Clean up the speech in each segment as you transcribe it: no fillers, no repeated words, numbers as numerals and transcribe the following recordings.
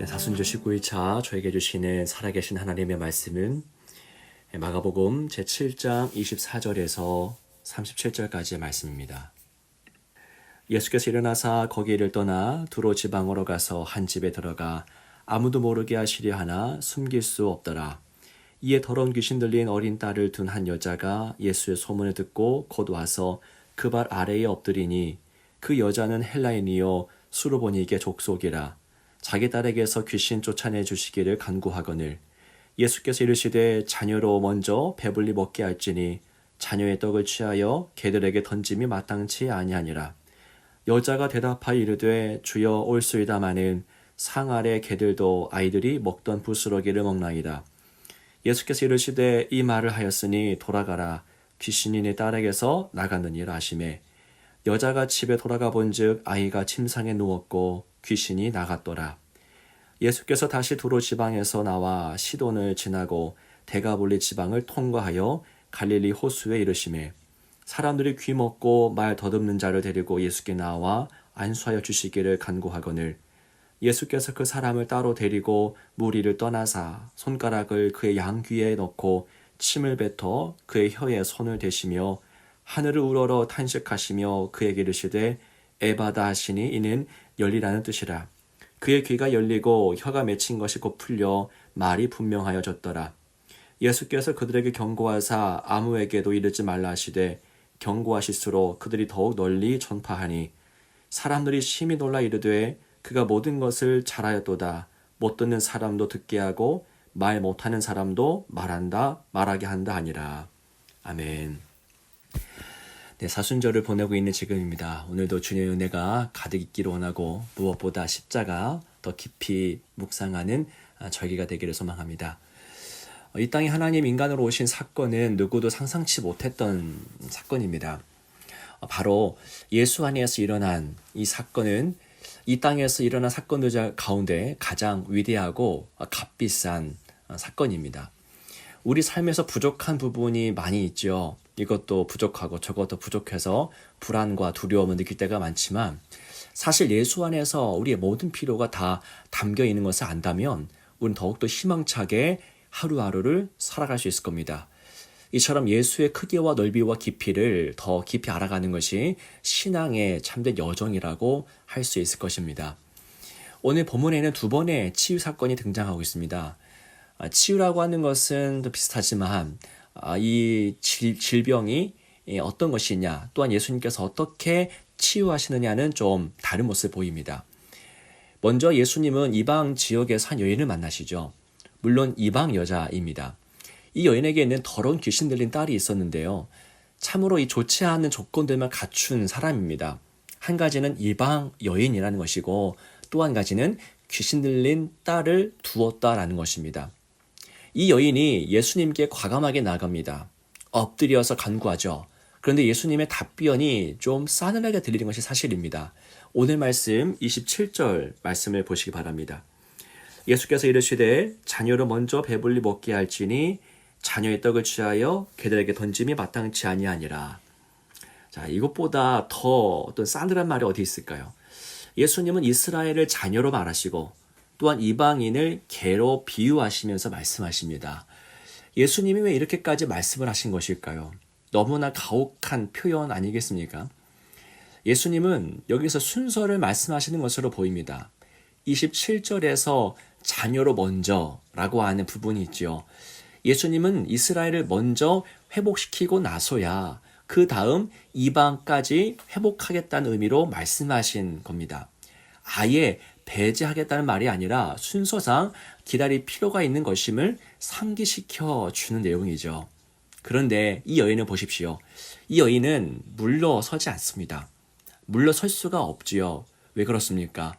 네, 사순절 19일차 저에게 주시는 살아계신 하나님의 말씀은 마가복음 제7장 24절에서 37절까지의 말씀입니다. 예수께서 일어나사 거기를 떠나 두로 지방으로 가서 한 집에 들어가 아무도 모르게 하시려 하나 숨길 수 없더라. 이에 더러운 귀신 들린 어린 딸을 둔 한 여자가 예수의 소문을 듣고 곧 와서 그 발 아래에 엎드리니 그 여자는 헬라인이요 수르보니게 족속이라. 자기 딸에게서 귀신 쫓아내 주시기를 간구하거늘 예수께서 이르시되 자녀로 먼저 배불리 먹게 할지니 자녀의 떡을 취하여 개들에게 던짐이 마땅치 아니하니라. 여자가 대답하여 이르되 주여 올소이다마는 상 아래 개들도 아이들이 먹던 부스러기를 먹나이다. 예수께서 이르시되 이 말을 하였으니 돌아가라. 귀신이 내 딸에게서 나갔느니라 하시매 여자가 집에 돌아가 본즉 아이가 침상에 누웠고 귀신이 나갔더라. 예수께서 다시 두로 지방에서 나와 시돈을 지나고 데가볼리 지방을 통과하여 갈릴리 호수에 이르시매 사람들이 귀 먹고 말 더듬는 자를 데리고 예수께 나와 안수하여 주시기를 간구하거늘 예수께서 그 사람을 따로 데리고 무리를 떠나사 손가락을 그의 양귀에 넣고 침을 뱉어 그의 혀에 손을 대시며 하늘을 우러러 탄식하시며 그에게 이르시되 에바다 하시니 이는 열리라는 뜻이라. 그의 귀가 열리고 혀가 맺힌 것이 곧 풀려 말이 분명하여졌더라. 예수께서 그들에게 경고하사 아무에게도 이르지 말라 하시되 경고하실수록 그들이 더욱 널리 전파하니 사람들이 심히 놀라 이르되 그가 모든 것을 잘하였도다. 못 듣는 사람도 듣게 하고 말 못하는 사람도 말하게 한다 하니라. 아멘. 네, 사순절을 보내고 있는 지금입니다. 오늘도 주님의 은혜가 가득 있기를 원하고 무엇보다 십자가 더 깊이 묵상하는 절기가 되기를 소망합니다. 이 땅에 하나님 인간으로 오신 사건은 누구도 상상치 못했던 사건입니다. 바로 예수 안에서 일어난 이 사건은 이 땅에서 일어난 사건들 가운데 가장 위대하고 값비싼 사건입니다. 우리 삶에서 부족한 부분이 많이 있죠. 이것도 부족하고 저것도 부족해서 불안과 두려움을 느낄 때가 많지만 사실 예수 안에서 우리의 모든 필요가 다 담겨 있는 것을 안다면 우리는 더욱더 희망차게 하루하루를 살아갈 수 있을 겁니다. 이처럼 예수의 크기와 넓이와 깊이를 더 깊이 알아가는 것이 신앙의 참된 여정이라고 할 수 있을 것입니다. 오늘 본문에는 두 번의 치유 사건이 등장하고 있습니다. 치유라고 하는 것은 또 비슷하지만 이 질병이 어떤 것이냐 또한 예수님께서 어떻게 치유하시느냐는 좀 다른 모습을 보입니다. 먼저 예수님은 이방 지역에서 한 여인을 만나시죠. 물론 이방 여자입니다. 이 여인에게는 더러운 귀신 들린 딸이 있었는데요. 참으로 이 좋지 않은 조건들만 갖춘 사람입니다. 한 가지는 이방 여인이라는 것이고 또 한 가지는 귀신 들린 딸을 두었다라는 것입니다. 이 여인이 예수님께 과감하게 나갑니다. 엎드려서 간구하죠. 그런데 예수님의 답변이 좀 싸늘하게 들리는 것이 사실입니다. 오늘 말씀 27절 말씀을 보시기 바랍니다. 예수께서 이르시되 자녀로 먼저 배불리 먹게 할지니 자녀의 떡을 취하여 개들에게 던짐이 마땅치 아니하니라. 자, 이것보다 더 어떤 싸늘한 말이 어디 있을까요? 예수님은 이스라엘을 자녀로 말하시고 또한 이방인을 개로 비유하시면서 말씀하십니다. 예수님이 왜 이렇게까지 말씀을 하신 것일까요? 너무나 가혹한 표현 아니겠습니까? 예수님은 여기서 순서를 말씀하시는 것으로 보입니다. 27절에서 자녀로 먼저라고 하는 부분이 있죠. 예수님은 이스라엘을 먼저 회복시키고 나서야 그 다음 이방까지 회복하겠다는 의미로 말씀하신 겁니다. 아예 배제하겠다는 말이 아니라 순서상 기다릴 필요가 있는 것임을 상기시켜 주는 내용이죠. 그런데 이 여인을 보십시오. 이 여인은 물러서지 않습니다. 물러설 수가 없지요. 왜 그렇습니까?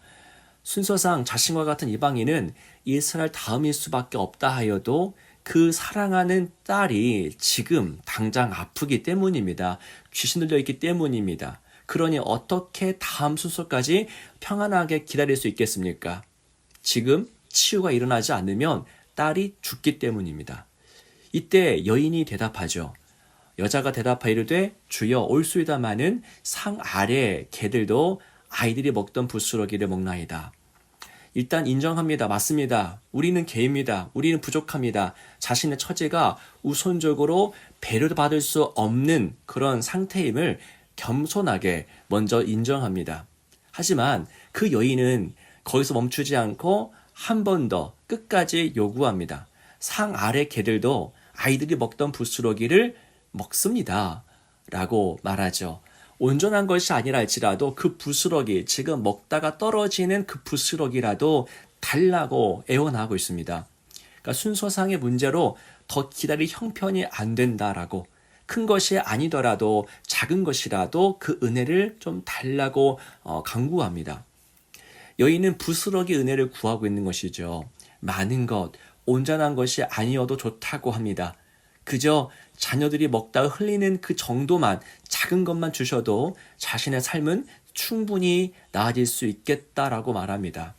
순서상 자신과 같은 이방인은 이스라엘 다음일 수밖에 없다 하여도 그 사랑하는 딸이 지금 당장 아프기 때문입니다. 귀신 들려 있기 때문입니다. 그러니 어떻게 다음 순서까지 평안하게 기다릴 수 있겠습니까? 지금 치유가 일어나지 않으면 딸이 죽기 때문입니다. 이때 여인이 대답하죠. 여자가 대답하여 이르되 주여 올소이다마는 상 아래 개들도 아이들이 먹던 부스러기를 먹나이다. 일단 인정합니다. 맞습니다. 우리는 개입니다. 우리는 부족합니다. 자신의 처지가 우선적으로 배려받을 수 없는 그런 상태임을 겸손하게 먼저 인정합니다. 하지만 그 여인은 거기서 멈추지 않고 한 번 더 끝까지 요구합니다. 상 아래 개들도 아이들이 먹던 부스러기를 먹습니다. 라고 말하죠. 온전한 것이 아니라 할지라도 그 부스러기, 지금 먹다가 떨어지는 그 부스러기라도 달라고 애원하고 있습니다. 그러니까 순서상의 문제로 더 기다릴 형편이 안 된다라고, 큰 것이 아니더라도 작은 것이라도 그 은혜를 좀 달라고 강구합니다. 여인은 부스러기 은혜를 구하고 있는 것이죠. 많은 것, 온전한 것이 아니어도 좋다고 합니다. 그저 자녀들이 먹다가 흘리는 그 정도만, 작은 것만 주셔도 자신의 삶은 충분히 나아질 수 있겠다라고 말합니다.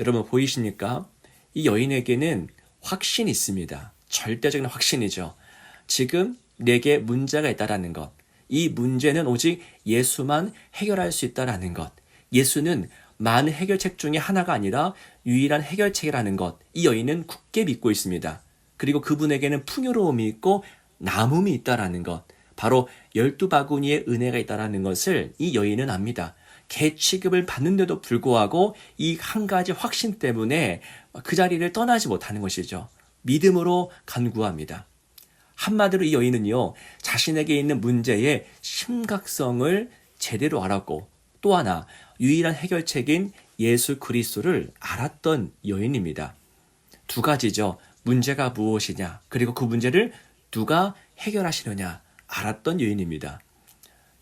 여러분 보이십니까? 이 여인에게는 확신이 있습니다. 절대적인 확신이죠. 지금 내게 문제가 있다라는 것. 이 문제는 오직 예수만 해결할 수 있다라는 것. 예수는 많은 해결책 중에 하나가 아니라 유일한 해결책이라는 것. 이 여인은 굳게 믿고 있습니다. 그리고 그분에게는 풍요로움이 있고 남음이 있다라는 것. 바로 12바구니의 은혜가 있다라는 것을 이 여인은 압니다. 개 취급을 받는데도 불구하고 이 한 가지 확신 때문에 그 자리를 떠나지 못하는 것이죠. 믿음으로 간구합니다. 한마디로 이 여인은요, 자신에게 있는 문제의 심각성을 제대로 알았고, 또 하나 유일한 해결책인 예수 그리스도를 알았던 여인입니다. 두 가지죠. 문제가 무엇이냐, 그리고 그 문제를 누가 해결하시느냐 알았던 여인입니다.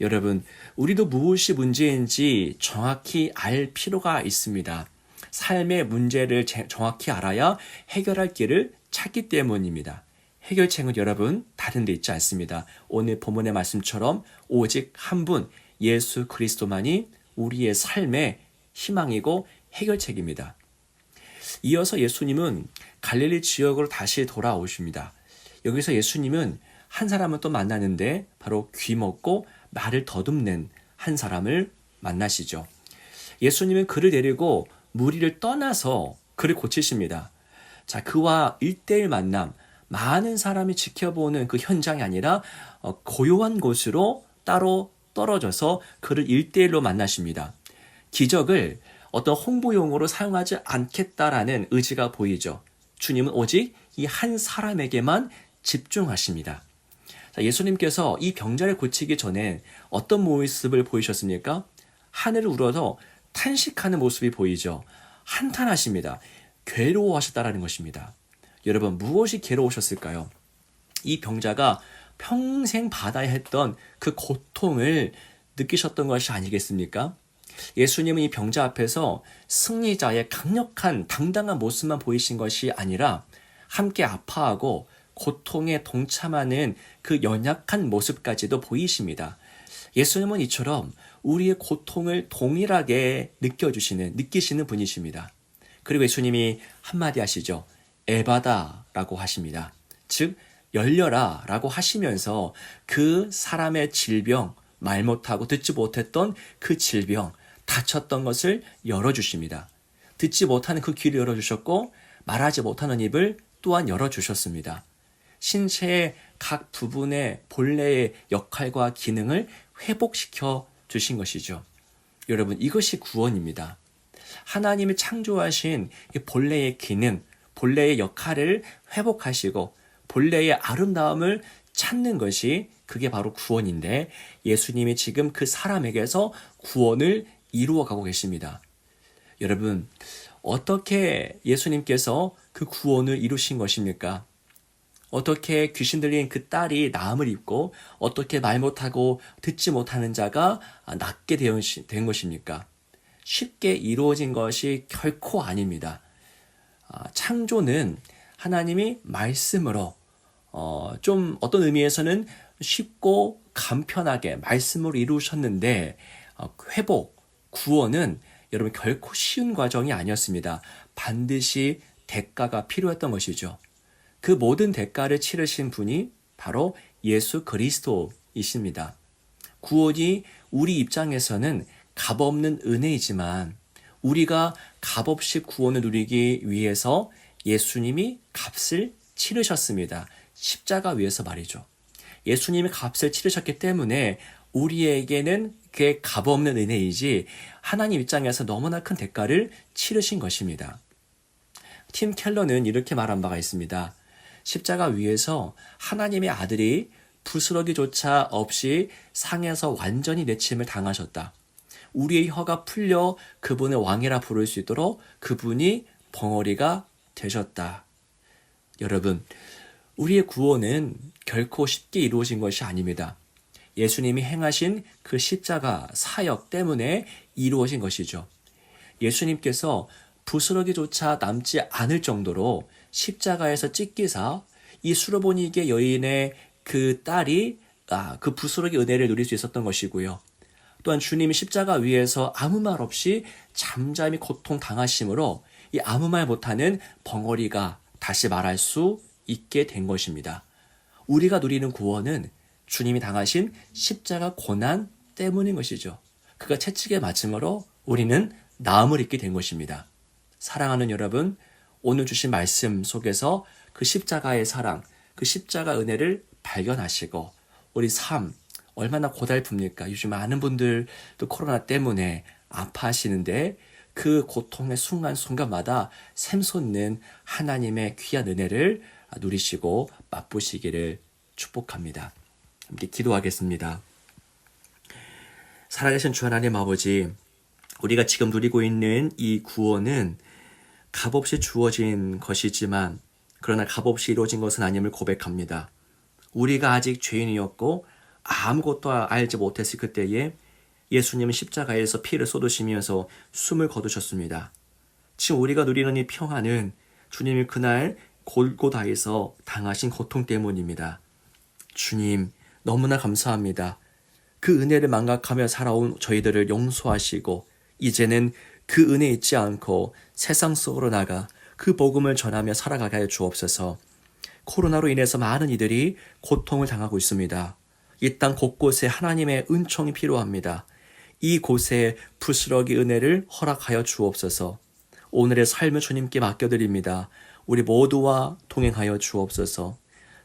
여러분, 우리도 무엇이 문제인지 정확히 알 필요가 있습니다. 삶의 문제를 정확히 알아야 해결할 길을 찾기 때문입니다. 해결책은 여러분 다른 데 있지 않습니다. 오늘 본문의 말씀처럼 오직 한 분 예수 그리스도만이 우리의 삶의 희망이고 해결책입니다. 이어서 예수님은 갈릴리 지역으로 다시 돌아오십니다. 여기서 예수님은 한 사람을 또 만나는데 바로 귀먹고 말을 더듬는 한 사람을 만나시죠. 예수님은 그를 데리고 무리를 떠나서 그를 고치십니다. 자, 그와 1대1 만남, 많은 사람이 지켜보는 그 현장이 아니라 고요한 곳으로 따로 떨어져서 그를 1대1로 만나십니다. 기적을 어떤 홍보용으로 사용하지 않겠다라는 의지가 보이죠. 주님은 오직 이 한 사람에게만 집중하십니다. 자, 예수님께서 이 병자를 고치기 전에 어떤 모습을 보이셨습니까? 하늘을 우러서 탄식하는 모습이 보이죠. 한탄하십니다. 괴로워하셨다라는 것입니다. 여러분, 무엇이 괴로우셨을까요? 이 병자가 평생 받아야 했던 그 고통을 느끼셨던 것이 아니겠습니까? 예수님은 이 병자 앞에서 승리자의 강력한 당당한 모습만 보이신 것이 아니라 함께 아파하고 고통에 동참하는 그 연약한 모습까지도 보이십니다. 예수님은 이처럼 우리의 고통을 동일하게 느끼시는 분이십니다. 그리고 예수님이 한마디 하시죠. 에바다라고 하십니다. 즉 열려라 라고 하시면서 그 사람의 질병, 말 못하고 듣지 못했던 그 질병, 다쳤던 것을 열어주십니다. 듣지 못하는 그 귀를 열어주셨고 말하지 못하는 입을 또한 열어주셨습니다. 신체의 각 부분의 본래의 역할과 기능을 회복시켜 주신 것이죠. 여러분, 이것이 구원입니다. 하나님이 창조하신 이 본래의 기능, 본래의 역할을 회복하시고 본래의 아름다움을 찾는 것이 그게 바로 구원인데 예수님이 지금 그 사람에게서 구원을 이루어가고 계십니다. 여러분, 어떻게 예수님께서 그 구원을 이루신 것입니까? 어떻게 귀신 들린 그 딸이 나음을 입고 어떻게 말 못하고 듣지 못하는 자가 낫게 된 것입니까? 쉽게 이루어진 것이 결코 아닙니다. 창조는 하나님이 말씀으로 좀 어떤 의미에서는 쉽고 간편하게 말씀으로 이루셨는데 회복, 구원은 여러분 결코 쉬운 과정이 아니었습니다. 반드시 대가가 필요했던 것이죠. 그 모든 대가를 치르신 분이 바로 예수 그리스도이십니다. 구원이 우리 입장에서는 값없는 은혜이지만 우리가 값없이 구원을 누리기 위해서 예수님이 값을 치르셨습니다. 십자가 위에서 말이죠. 예수님이 값을 치르셨기 때문에 우리에게는 그게 값없는 은혜이지 하나님 입장에서 너무나 큰 대가를 치르신 것입니다. 팀 켈러는 이렇게 말한 바가 있습니다. 십자가 위에서 하나님의 아들이 부스러기조차 없이 상에서 완전히 내침을 당하셨다. 우리의 혀가 풀려 그분을 왕이라 부를 수 있도록 그분이 벙어리가 되셨다. 여러분, 우리의 구원은 결코 쉽게 이루어진 것이 아닙니다. 예수님이 행하신 그 십자가 사역 때문에 이루어진 것이죠. 예수님께서 부스러기조차 남지 않을 정도로 십자가에서 찢기사 이 수르보니게 여인의 그 딸이 그 부스러기 은혜를 누릴 수 있었던 것이고요. 또한 주님이 십자가 위에서 아무 말 없이 잠잠히 고통 당하심으로 이 아무 말 못하는 벙어리가 다시 말할 수 있게 된 것입니다. 우리가 누리는 구원은 주님이 당하신 십자가 고난 때문인 것이죠. 그가 채찍에 맞음으로 우리는 나음을 입게 된 것입니다. 사랑하는 여러분, 오늘 주신 말씀 속에서 그 십자가의 사랑, 그 십자가 은혜를 발견하시고 우리 삶 얼마나 고달픕니까? 요즘 많은 분들도 코로나 때문에 아파하시는데 그 고통의 순간순간마다 샘솟는 하나님의 귀한 은혜를 누리시고 맛보시기를 축복합니다. 함께 기도하겠습니다. 살아계신 주 하나님 아버지, 우리가 지금 누리고 있는 이 구원은 값없이 주어진 것이지만 그러나 값없이 이루어진 것은 아님을 고백합니다. 우리가 아직 죄인이었고 아무것도 알지 못했을 그때에 예수님은 십자가에서 피를 쏟으시면서 숨을 거두셨습니다. 지금 우리가 누리는 이 평안은 주님이 그날 골고다에서 당하신 고통 때문입니다. 주님, 너무나 감사합니다. 그 은혜를 망각하며 살아온 저희들을 용서하시고 이제는 그 은혜 잊지 않고 세상 속으로 나가 그 복음을 전하며 살아가게 하여 주옵소서. 코로나로 인해서 많은 이들이 고통을 당하고 있습니다. 이 땅 곳곳에 하나님의 은총이 필요합니다. 이곳에 부스러기 은혜를 허락하여 주옵소서. 오늘의 삶을 주님께 맡겨드립니다. 우리 모두와 동행하여 주옵소서.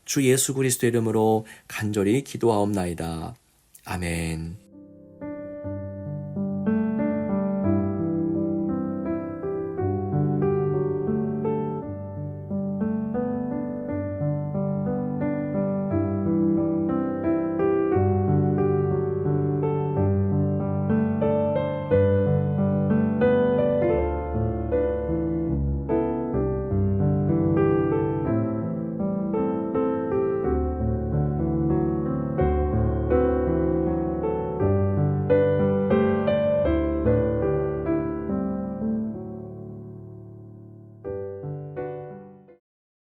주 예수 그리스도 이름으로 간절히 기도하옵나이다. 아멘.